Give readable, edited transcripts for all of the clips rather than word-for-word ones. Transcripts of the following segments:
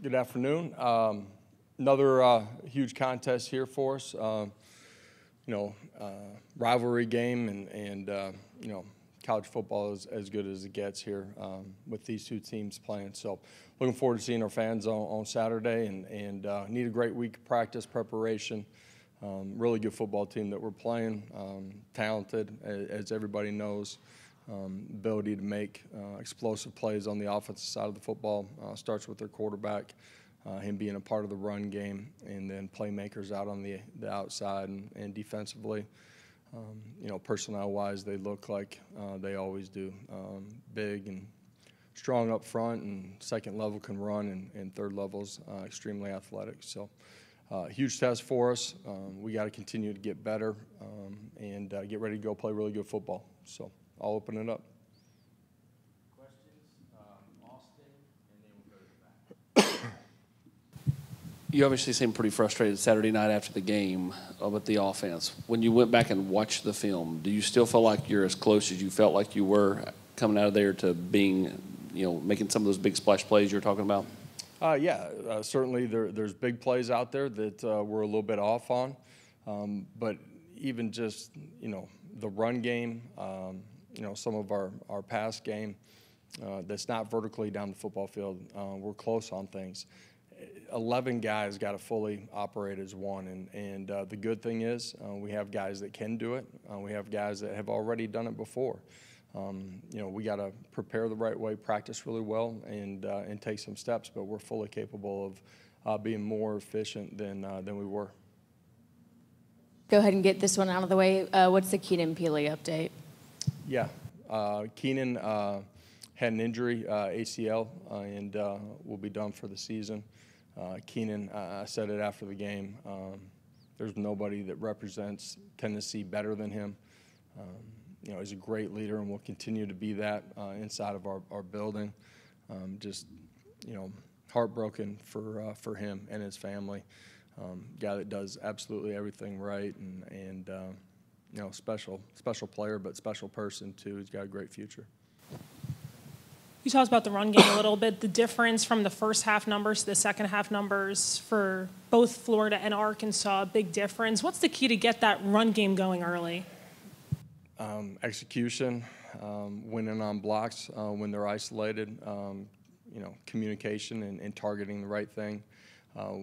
Good afternoon. Another huge contest here for us. Rivalry game, and college football is as good as it gets here with these two teams playing. So, looking forward to seeing our fans on Saturday, and need a great week of practice preparation. Really good football team that we're playing. Talented, as everybody knows. Ability to make explosive plays on the offensive side of the football starts with their quarterback, him being a part of the run game, and then playmakers out on the outside and defensively. Personnel-wise, they look like they always do. Big and strong up front, and second level can run, and third level's extremely athletic. So, huge test for us. We got to continue to get better and get ready to go play really good football. So, I'll open it up. Questions? Austin, and then we'll go to the back. You obviously seemed pretty frustrated Saturday night after the game with the offense. When you went back and watched the film, do you still feel like you're as close as you felt like you were coming out of there to being, making some of those big splash plays you were talking about? Certainly there's big plays out there that we're a little bit off on. But even just, the run game, some of our pass game that's not vertically down the football field, we're close on things. 11 guys got to fully operate as one, and the good thing is we have guys that can do it. We have guys that have already done it before. We got to prepare the right way, practice really well, and take some steps, but we're fully capable of being more efficient than we were. Go ahead and get this one out of the way. What's the Keenan Pili update? Yeah, Keenan had an injury, ACL, and will be done for the season. Keenan, I said it after the game, there's nobody that represents Tennessee better than him. He's a great leader and will continue to be that inside of our building. Heartbroken for him and his family. Guy that does absolutely everything right, and special player, but special person too. He's got a great future. You talked about the run game a little bit, the difference from the first half numbers to the second half numbers for both Florida and Arkansas, a big difference. What's the key to get that run game going early? Execution, winning on blocks when they're isolated, communication and targeting the right thing.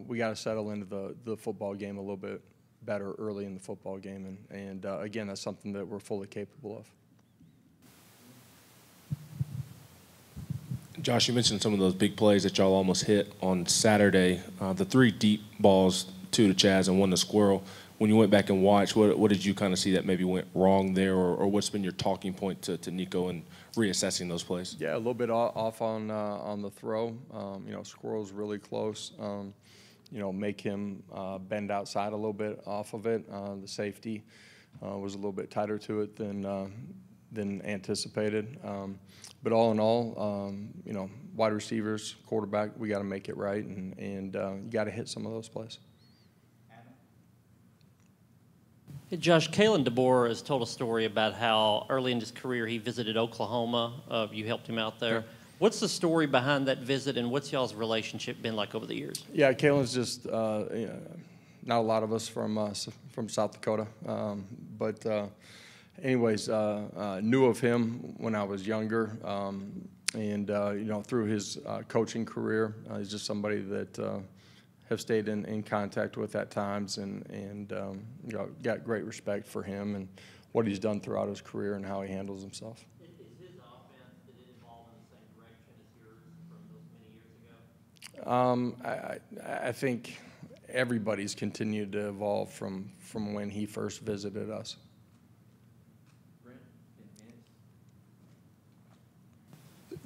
We got to settle into the football game a little bit better early in the football game, and again, that's something that we're fully capable of. Josh, you mentioned some of those big plays that y'all almost hit on Saturday. The 3 deep balls, 2 to Chaz and 1 to Squirrel. When you went back and watched, what did you kind of see that maybe went wrong there, or what's been your talking point to Nico and reassessing those plays? Yeah, a little bit off on the throw. Squirrel's really close. Make him bend outside a little bit off of it. The safety was a little bit tighter to it than anticipated. But all in all, wide receivers, quarterback, we got to make it right, and you got to hit some of those plays. Hey, Josh, Kalen DeBoer has told a story about how early in his career he visited Oklahoma. You helped him out there. Yeah. What's the story behind that visit, and what's y'all's relationship been like over the years? Yeah, Kalen's just not a lot of us from South Dakota, but anyways, knew of him when I was younger, and through his coaching career, he's just somebody that have stayed in contact with at times, and got great respect for him and what he's done throughout his career and how he handles himself. Is his offense, did it evolve in the same direction as yours from those many years ago? I think everybody's continued to evolve from when he first visited us.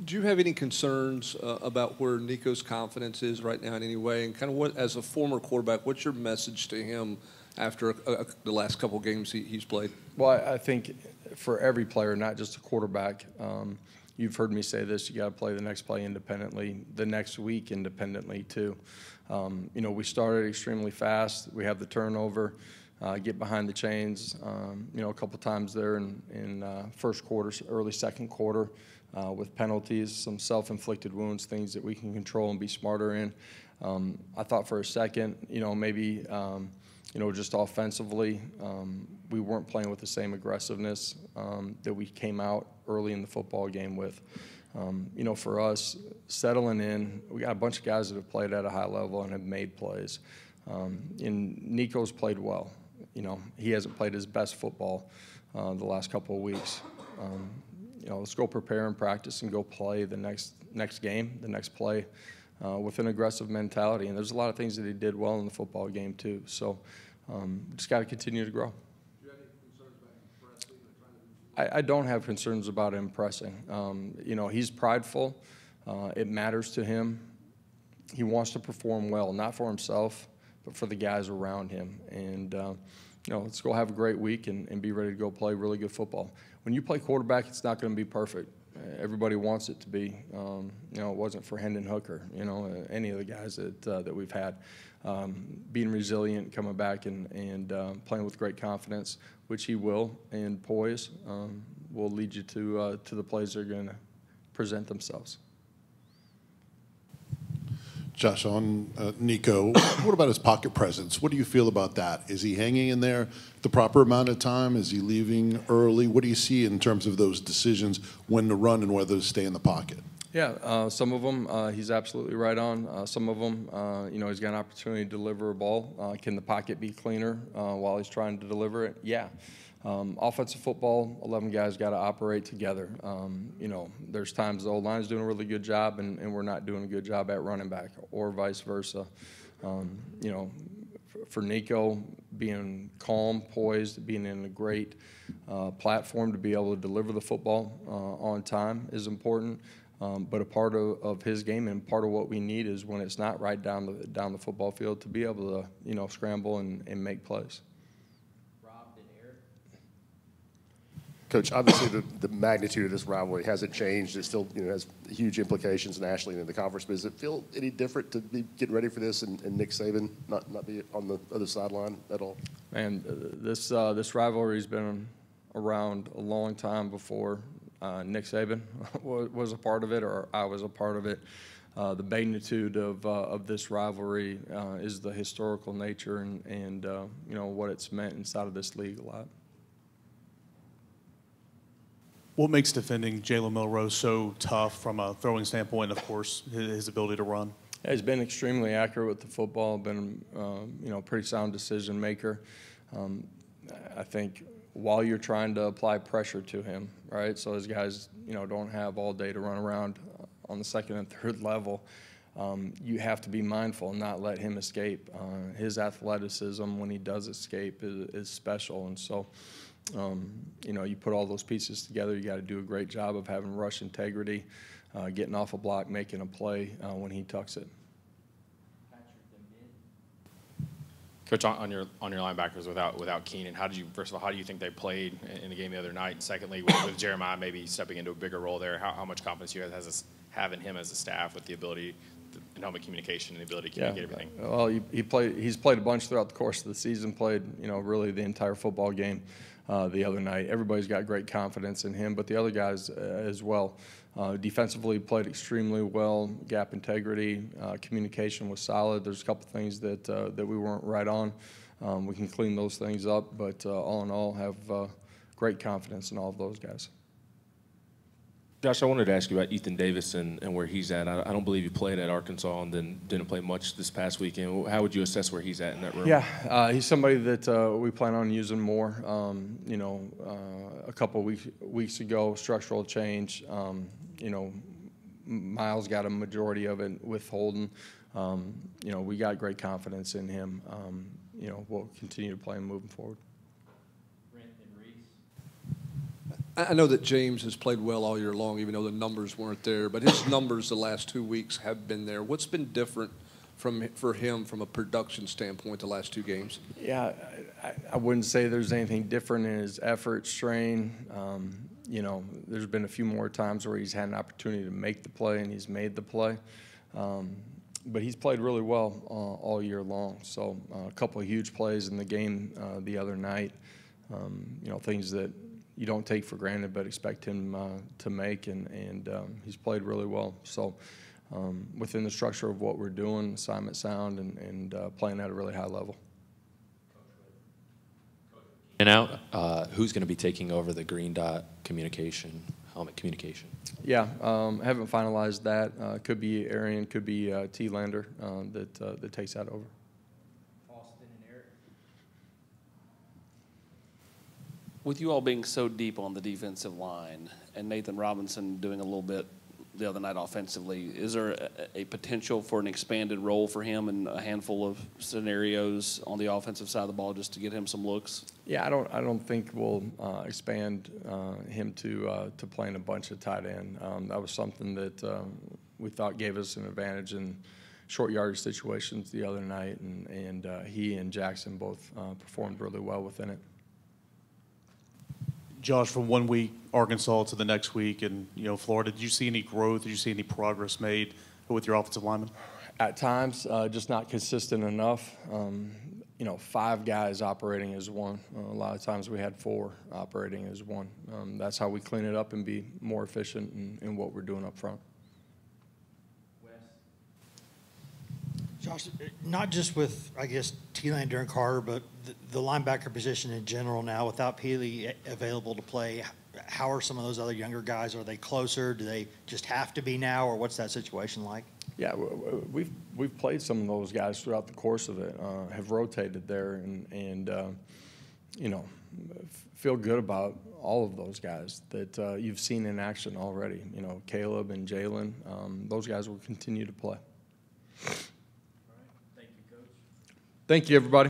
Do you have any concerns about where Nico's confidence is right now in any way? And kind of what, as a former quarterback, what's your message to him after the last couple games he's played? Well, I think for every player, not just a quarterback, you've heard me say this, you got to play the next play independently, the next week independently too. We started extremely fast. We have the turnover, get behind the chains, a couple times there in first quarter, early second quarter. with penalties, some self-inflicted wounds, things that we can control and be smarter in. I thought for a second, maybe, just offensively, we weren't playing with the same aggressiveness that we came out early in the football game with. For us, settling in, we got a bunch of guys that have played at a high level and have made plays. And Nico's played well. He hasn't played his best football the last couple of weeks. Let's go prepare and practice and go play the next game, the next play with an aggressive mentality. And there's a lot of things that he did well in the football game too. So just got to continue to grow. Do you have any concerns about impressing or trying to? I don't have concerns about impressing. He's prideful. It matters to him. He wants to perform well, not for himself, but for the guys around him. And let's go have a great week and be ready to go play really good football. When you play quarterback, it's not going to be perfect. Everybody wants it to be. It wasn't for Hendon Hooker, any of the guys that we've had. Being resilient, coming back and playing with great confidence, which he will, and poise will lead you to the plays that are going to present themselves. Josh, on Nico, what about his pocket presence? What do you feel about that? Is he hanging in there the proper amount of time? Is he leaving early? What do you see in terms of those decisions when to run and whether to stay in the pocket? Yeah, some of them he's absolutely right on. Some of them, he's got an opportunity to deliver a ball. Can the pocket be cleaner while he's trying to deliver it? Yeah. Offensive football, 11 guys got to operate together. There's times the old line's doing a really good job and we're not doing a good job at running back, or vice versa. For Nico, being calm, poised, being in a great platform to be able to deliver the football on time is important. But a part of his game and part of what we need is when it's not right down the football field to be able to scramble and make plays. Coach, obviously the magnitude of this rivalry hasn't changed. It still has huge implications nationally and in the conference. But does it feel any different to be getting ready for this and Nick Saban not be on the other sideline at all? Man, this rivalry's been around a long time before Nick Saban was a part of it or I was a part of it. The magnitude of this rivalry is the historical nature and what it's meant inside of this league a lot. What makes defending Jayla Milroe so tough from a throwing standpoint, and of course, his ability to run? Yeah, he's been extremely accurate with the football, been a pretty sound decision maker. I think while you're trying to apply pressure to him, right, so his guys don't have all day to run around on the second and third level, you have to be mindful and not let him escape. His athleticism, when he does escape, is special, and so you put all those pieces together, you got to do a great job of having rush integrity, getting off a block, making a play when he tucks it. Coach, on your linebackers without Keenan, first of all, how do you think they played in the game the other night? And secondly, with Jeremiah maybe stepping into a bigger role there, how much confidence you guys have in him as a staff with the ability and helmet communication and the ability to communicate everything? Well, he's played a bunch throughout the course of the season, played really the entire football game the other night. Everybody's got great confidence in him, but the other guys as well. Defensively played extremely well. Gap integrity, communication was solid. There's a couple things that we weren't right on. We can clean those things up, but all in all, have great confidence in all of those guys. Josh, I wanted to ask you about Ethan Davis and where he's at. I don't believe he played at Arkansas and then didn't play much this past weekend. How would you assess where he's at in that room? Yeah, he's somebody that we plan on using more. A couple weeks ago, structural change. Miles got a majority of it with Holden. We got great confidence in him. We'll continue to play him moving forward. I know that James has played well all year long, even though the numbers weren't there. But his numbers the last 2 weeks have been there. What's been different for him from a production standpoint the last 2 games? Yeah, I wouldn't say there's anything different in his effort, strain. There's been a few more times where he's had an opportunity to make the play, and he's made the play. But he's played really well all year long. So a couple of huge plays in the game the other night, things that you don't take for granted, but expect him to make, and he's played really well. So within the structure of what we're doing, assignment sound, and playing at a really high level. And now, who's going to be taking over the green dot helmet communication? Yeah, haven't finalized that. Could be Arian, could be T. Lander that takes that over. With you all being so deep on the defensive line and Nathan Robinson doing a little bit the other night offensively, is there a potential for an expanded role for him in a handful of scenarios on the offensive side of the ball just to get him some looks? Yeah, I don't think we'll expand him to playing a bunch of tight end. That was something that we thought gave us an advantage in short yardage situations the other night, and he and Jackson both performed really well within it. Josh, from 1 week Arkansas to the next week, and Florida, did you see any growth? Did you see any progress made with your offensive linemen? At times, just not consistent enough. 5 guys operating as one. A lot of times we had 4 operating as one. That's how we clean it up and be more efficient in what we're doing up front. Josh, not just with, I guess, T-Lander and Carter, but the linebacker position in general now, without Pili available to play, how are some of those other younger guys? Are they closer? Do they just have to be now, or what's that situation like? Yeah, we've played some of those guys throughout the course of it, have rotated there, and feel good about all of those guys that you've seen in action already. Caleb and Jalen, those guys will continue to play. Thank you, Coach. Thank you, everybody.